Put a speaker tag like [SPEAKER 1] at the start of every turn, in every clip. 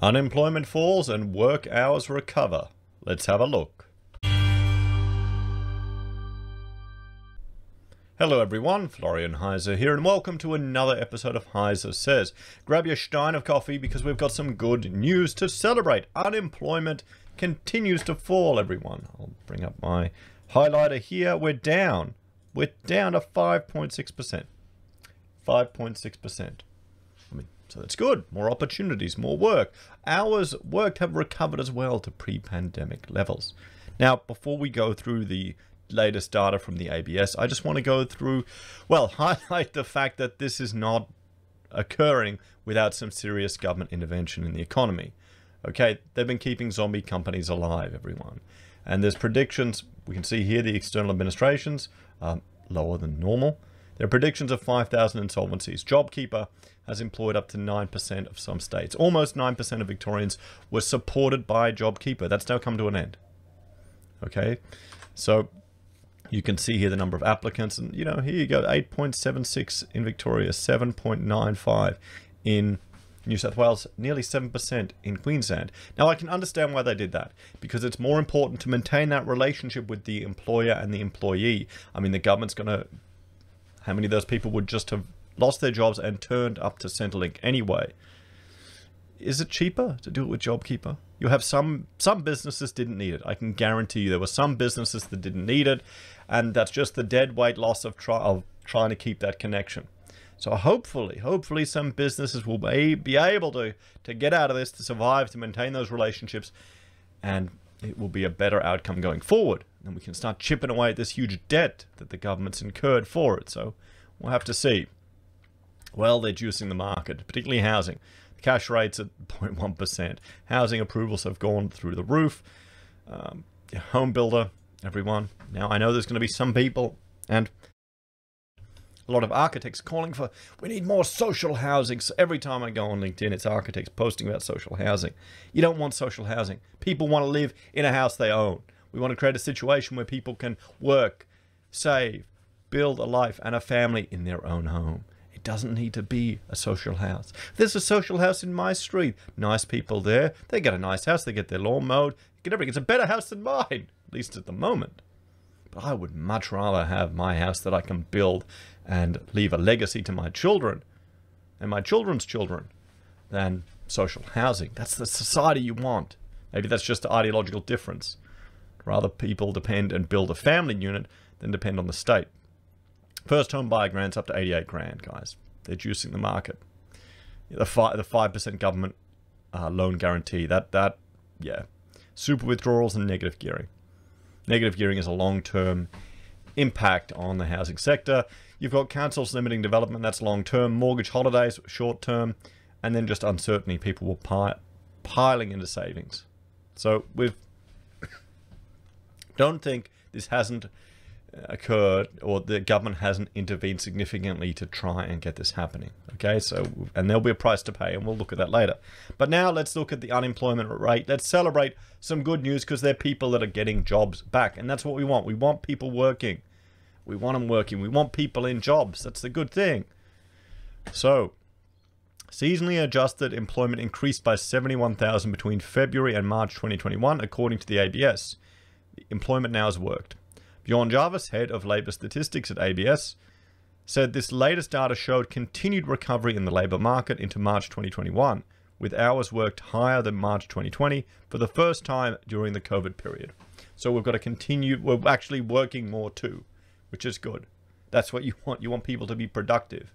[SPEAKER 1] Unemployment falls and work hours recover. Let's have a look. Hello everyone, Florian.Heise here, and welcome to another episode of HeiseSays. Grab your stein of coffee because we've got some good news to celebrate. Unemployment continues to fall, everyone. I'll bring up my highlighter here. We're down to 5.6%. 5.6%. So that's good. More opportunities, more work. Hours worked have recovered as well to pre-pandemic levels. Now, before we go through the latest data from the ABS, I just want to go through, well, highlight the fact that this is not occurring without some serious government intervention in the economy. Okay, they've been keeping zombie companies alive, everyone. And there's predictions, we can see here the external administrations are lower than normal. There are predictions of 5,000 insolvencies. JobKeeper has employed up to 9% of some states. Almost 9% of Victorians were supported by JobKeeper. That's now come to an end. Okay, so you can see here the number of applicants, and you know, here you go, 8.76 in Victoria, 7.95 in New South Wales, nearly 7% in Queensland. Now, I can understand why they did that, because it's more important to maintain that relationship with the employer and the employee. I mean, the government's going to, how many of those people would just have lost their jobs and turned up to Centrelink anyway? Is it cheaper to do it with JobKeeper? You have some businesses didn't need it. I can guarantee you there were some businesses that didn't need it, and that's just the dead weight loss of trying to keep that connection. So hopefully some businesses will be able to get out of this, to survive, to maintain those relationships, and it will be a better outcome going forward. And we can start chipping away at this huge debt that the government's incurred for it. So we'll have to see. Well, they're juicing the market, particularly housing. The cash rate's at 0.1%. Housing approvals have gone through the roof. Home builder, everyone. Now, I know there's going to be some people and a lot of architects calling for, we need more social housing. So every time I go on LinkedIn, it's architects posting about social housing. You don't want social housing. People want to live in a house they own. We want to create a situation where people can work, save, build a life and a family in their own home. It doesn't need to be a social house. There's a social house in my street. Nice people there. They get a nice house. They get their lawn mowed. Get everything. It's a better house than mine, at least at the moment. But I would much rather have my house that I can build and leave a legacy to my children and my children's children than social housing. That's the society you want. Maybe that's just the ideological difference. Rather people depend and build a family unit than depend on the state. First home buyer grants up to 88 grand, guys. They're juicing the market. The 5% government loan guarantee, yeah. Super withdrawals and negative gearing. Negative gearing is a long-term impact on the housing sector. You've got councils limiting development, that's long-term. Mortgage holidays, short-term. And then just uncertainty, people will piling into savings. So don't think this hasn't occurred or the government hasn't intervened significantly to try and get this happening. Okay, so, and there'll be a price to pay, and we'll look at that later. But now let's look at the unemployment rate. Let's celebrate some good news, because they're people that are getting jobs back, and that's what we want. We want people working. We want them working. We want people in jobs. That's the good thing. So, seasonally adjusted employment increased by 71,000 between February and March 2021, according to the ABS. Employment now has worked. Bjorn Jarvis, head of labour statistics at ABS, said this latest data showed continued recovery in the labour market into March 2021, with hours worked higher than March 2020 for the first time during the COVID period. So we've got to continue, we're actually working more too, which is good. That's what you want. You want people to be productive.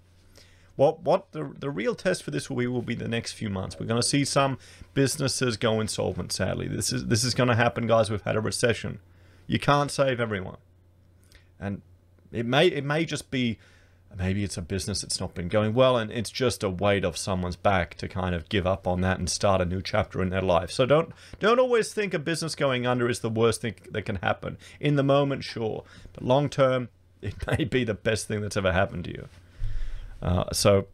[SPEAKER 1] What the real test for this will be the next few months. We're going to see some businesses go insolvent, sadly. This is going to happen, guys. We've had a recession. You can't save everyone. And it may just be, maybe it's a business that's not been going well and it's just a weight of someone's back to kind of give up on that and start a new chapter in their life. So don't always think a business going under is the worst thing that can happen. In the moment, sure. But long term, it may be the best thing that's ever happened to you. So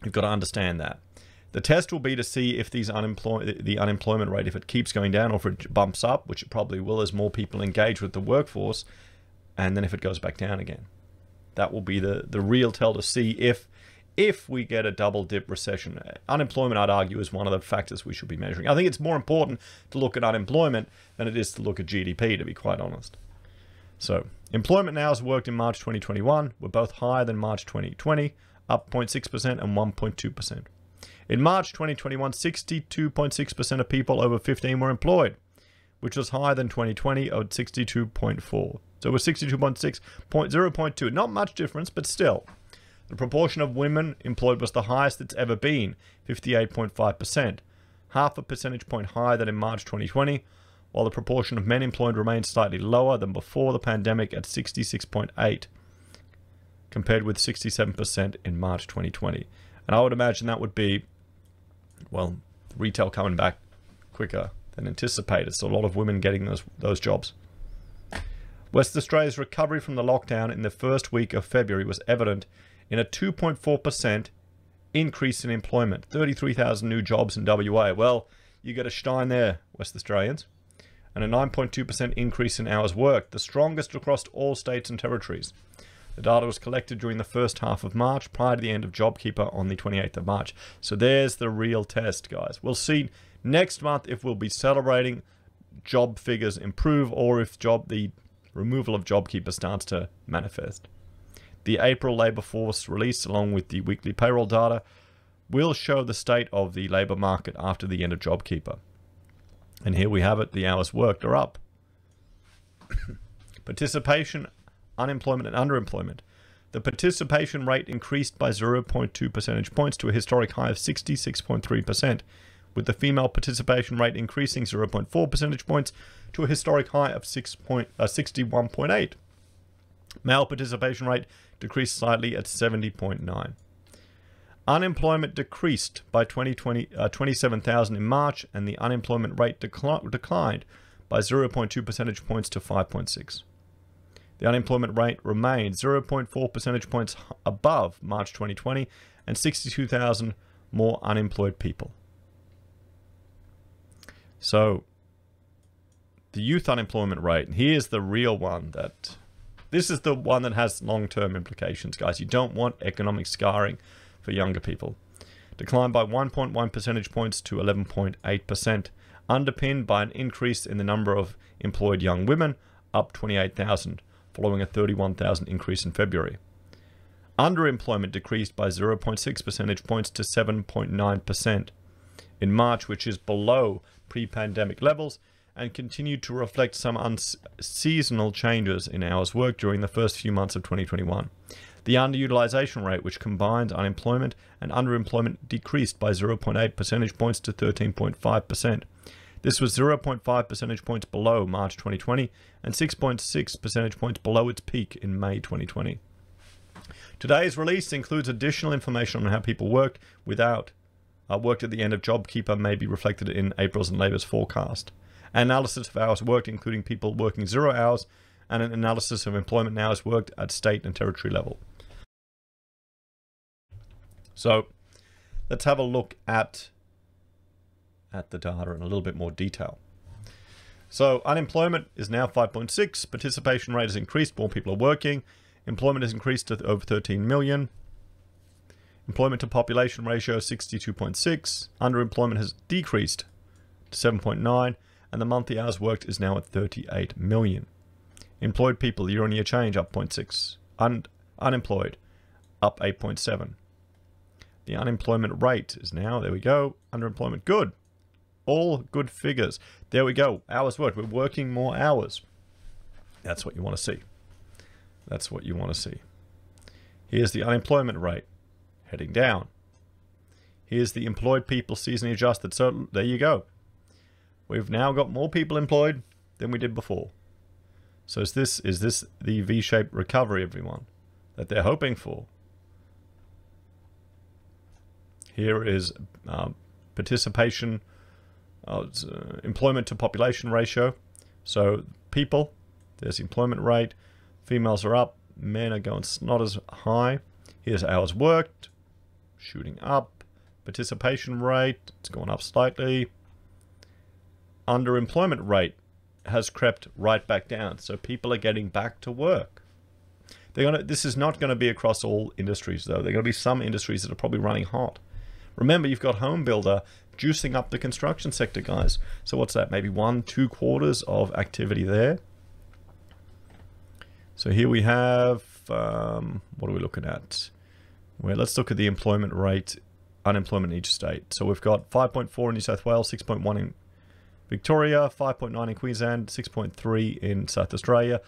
[SPEAKER 1] you've got to understand that. The test will be to see if the unemployment rate, if it keeps going down or if it bumps up, which it probably will as more people engage with the workforce, and then if it goes back down again. That will be the real tell to see if if we get a double dip recession. Unemployment, I'd argue, is one of the factors we should be measuring. I think it's more important to look at unemployment than it is to look at GDP, to be quite honest. So, employment hours worked in March 2021 were both higher than March 2020, up 0.6% and 1.2%. In March 2021, 62.6% of people over 15 were employed, which was higher than 2020 at 62.4. So it was 62.6, 0.2. Not much difference, but still. The proportion of women employed was the highest it's ever been, 58.5%, half a percentage point higher than in March 2020, while the proportion of men employed remained slightly lower than before the pandemic at 66.8, compared with 67% in March 2020. And I would imagine that would be, well, retail coming back quicker than anticipated, so a lot of women getting those jobs. West Australia's recovery from the lockdown in the first week of February was evident in a 2.4% increase in employment, 33,000 new jobs in WA. Well, you get a shine there, West Australians. And a 9.2% increase in hours worked, the strongest across all states and territories. The data was collected during the first half of March, prior to the end of JobKeeper on the 28th of March. So there's the real test, guys. We'll see next month if we'll be celebrating job figures improve or if the removal of JobKeeper starts to manifest. The April labour force release, along with the weekly payroll data, will show the state of the labour market after the end of JobKeeper. And here we have it, the hours worked are up. Participation, unemployment and underemployment. The participation rate increased by 0.2 percentage points to a historic high of 66.3%, with the female participation rate increasing 0.4 percentage points to a historic high of 61.8. Male participation rate decreased slightly at 70.9. Unemployment decreased by 27,000 in March, and the unemployment rate declined by 0.2 percentage points to 5.6. The unemployment rate remained 0.4 percentage points above March 2020 and 62,000 more unemployed people. So, the youth unemployment rate, and here's the real one that... This is the one that has long-term implications, guys. You don't want economic scarring for younger people. Declined by 1.1 percentage points to 11.8%, underpinned by an increase in the number of employed young women, up 28,000, following a 31,000 increase in February. Underemployment decreased by 0.6 percentage points to 7.9% in March, which is below pre-pandemic levels, and continued to reflect some unseasonal changes in hours worked during the first few months of 2021. The underutilization rate, which combines unemployment and underemployment, decreased by 0.8 percentage points to 13.5%. This was 0.5 percentage points below March 2020 and 6.6 percentage points below its peak in May 2020. Today's release includes additional information on how people worked at the end of JobKeeper may be reflected in April's and Labour's forecast. Analysis of hours worked, including people working 0 hours, and an analysis of employment hours worked at state and territory level. So let's have a look at the data in a little bit more detail. So unemployment is now 5.6, participation rate has increased, more people are working, employment has increased to over 13 million, employment to population ratio 62.6, underemployment has decreased to 7.9, and the monthly hours worked is now at 38 million. Employed people, year-on-year change, up 0.6. Unemployed, up 8.7. The unemployment rate is now, there we go, underemployment, good. All good figures. There we go, hours worked. We're working more hours. That's what you want to see. That's what you want to see. Here's the unemployment rate, heading down. Here's the employed people seasonally adjusted. So there you go. We've now got more people employed than we did before. So is this the V-shaped recovery, everyone, that they're hoping for? Here is participation, employment to population ratio. So people, there's the employment rate. Females are up, men are going not as high. Here's hours worked, shooting up. Participation rate, it's going up slightly. Underemployment rate has crept right back down, so people are getting back to work. This is not going to be across all industries, though. There are going to be some industries that are probably running hot. Remember, you've got home builder juicing up the construction sector, guys. So what's that? Maybe 1-2 quarters of activity there. So here we have, what are we looking at? Well, let's look at the employment rate, unemployment in each state. So we've got 5.4 in New South Wales, 6.1 in Victoria, 5.9 in Queensland, 6.3 in South Australia,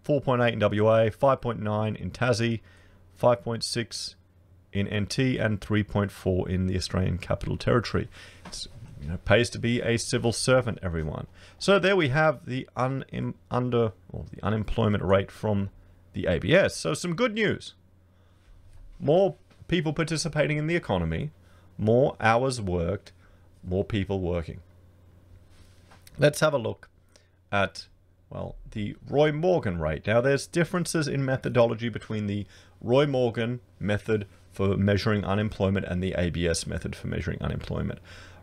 [SPEAKER 1] 4.8 in WA, 5.9 in Tassie, 5.6 in NT, and 3.4 in the Australian Capital Territory. It's, pays to be a civil servant, everyone. So there we have the unemployment rate from the ABS. So some good news. More people participating in the economy, more hours worked, more people working. Let's have a look at, well, the Roy Morgan rate. Now, there's differences in methodology between the Roy Morgan method for measuring unemployment and the ABS method for measuring unemployment.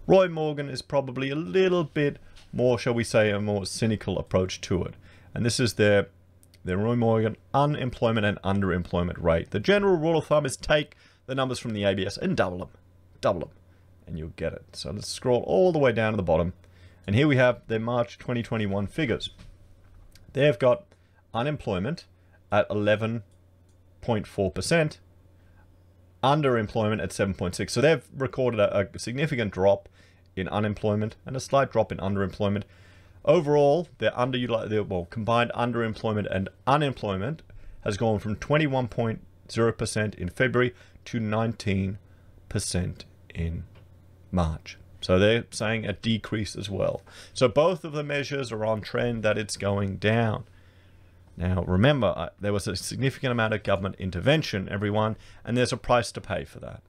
[SPEAKER 1] Roy Morgan is probably a little bit more, shall we say, a more cynical approach to it. And this is their Roy Morgan unemployment and underemployment rate. The general rule of thumb is take the numbers from the ABS and double them, and you'll get it. So let's scroll all the way down to the bottom. And here we have their March 2021 figures. They've got unemployment at 11.4%, underemployment at 7.6%. So they've recorded a significant drop in unemployment and a slight drop in underemployment. Overall, their combined underemployment and unemployment has gone from 21.0% in February to 19% in March. So they're saying a decrease as well. So both of the measures are on trend that it's going down. Now, remember, there was a significant amount of government intervention, everyone, and there's a price to pay for that.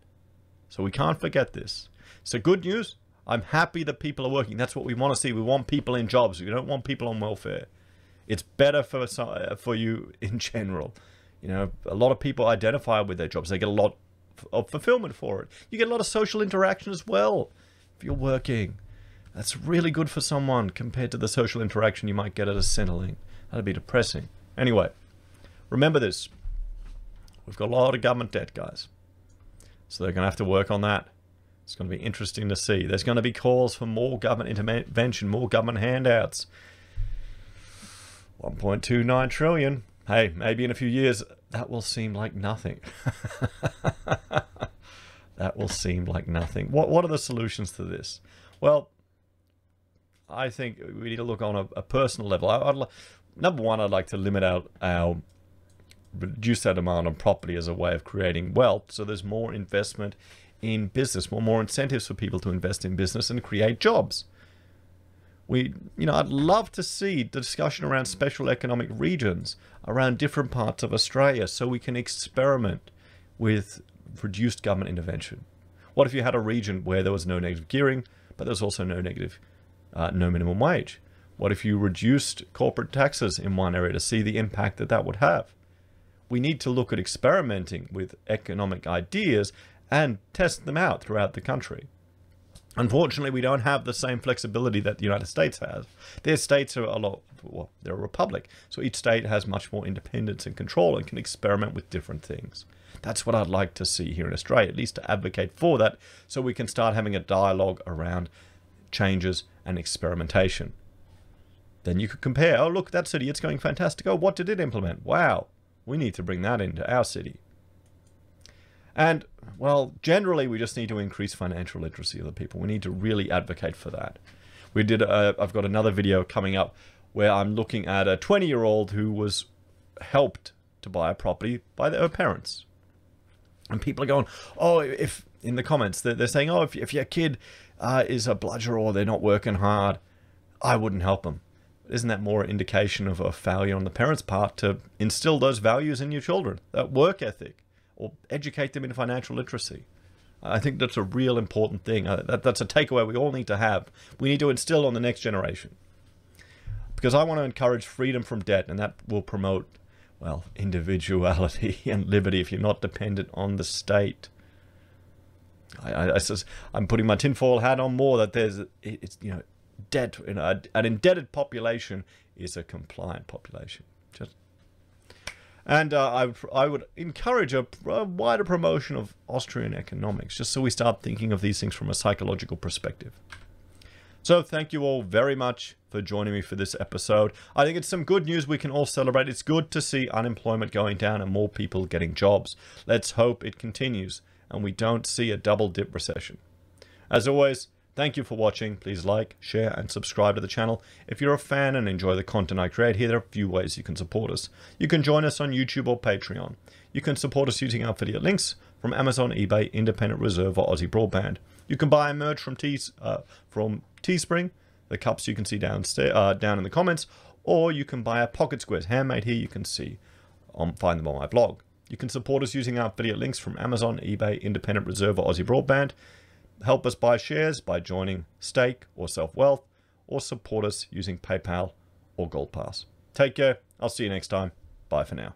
[SPEAKER 1] So we can't forget this. So good news, I'm happy that people are working. That's what we want to see. We want people in jobs. We don't want people on welfare. It's better for you in general. A lot of people identify with their jobs. They get a lot of fulfillment for it. You get a lot of social interaction as well if you're working. That's really good for someone compared to the social interaction you might get at a Centrelink. That'd be depressing. Anyway, remember this. We've got a lot of government debt, guys. So they're going to have to work on that. It's going to be interesting to see. There's going to be calls for more government intervention, more government handouts. 1.29 trillion. Hey, maybe in a few years, that will seem like nothing. That will seem like nothing. What are the solutions to this? Well, I think we need to look on a personal level. Number one, I'd like to limit reduce our demand on property as a way of creating wealth. So there's more investment in business, more incentives for people to invest in business and create jobs. I'd love to see the discussion around special economic regions around different parts of Australia so we can experiment with reduced government intervention. What if you had a region where there was no negative gearing, but there's also no minimum wage? What if you reduced corporate taxes in one area to see the impact that would have? We need to look at experimenting with economic ideas and test them out throughout the country. Unfortunately, we don't have the same flexibility that the United States has. Their states are they're a republic, so each state has much more independence and control and can experiment with different things. That's what I'd like to see here in Australia, at least to advocate for that, so we can start having a dialogue around changes and experimentation. Then you could compare, oh, look, that city, it's going fantastic. Oh, what did it implement? Wow, we need to bring that into our city. And, well, generally, we just need to increase financial literacy of the people. We need to really advocate for that. I've got another video coming up where I'm looking at a 20-year-old who was helped to buy a property by their parents. And people are going, oh, in the comments, they're saying, oh, if your kid is a bludger or they're not working hard, I wouldn't help them. Isn't that more an indication of a failure on the parents' part to instill those values in your children, that work ethic, or educate them in financial literacy? I think that's a real important thing. That's a takeaway we all need to have. We need to instill on the next generation. Because I want to encourage freedom from debt, and that will promote, well, individuality and liberty if you're not dependent on the state. I'm putting my tinfoil hat on more that debt, an indebted population is a compliant population. And I would encourage a wider promotion of Austrian economics, just so we start thinking of these things from a psychological perspective. So thank you all very much for joining me for this episode. I think it's some good news we can all celebrate. It's good to see unemployment going down and more people getting jobs. Let's hope it continues and we don't see a double dip recession. As always, thank you for watching. Please like, share, and subscribe to the channel. If you're a fan and enjoy the content I create here, there are a few ways you can support us. You can join us on YouTube or Patreon. You can support us using our affiliate links from Amazon, eBay, Independent Reserve, or AussieBroadband. You can buy merch from Teespring, the cups you can see down in the comments, or you can buy our pocket squares, handmade here. You can find them on my blog. You can support us using our affiliate links from Amazon, eBay, Independent Reserve, or AussieBroadband. Help us buy shares by joining Stake or SelfWealth, or support us using PayPal or Gold Pass. Take care. I'll see you next time. Bye for now.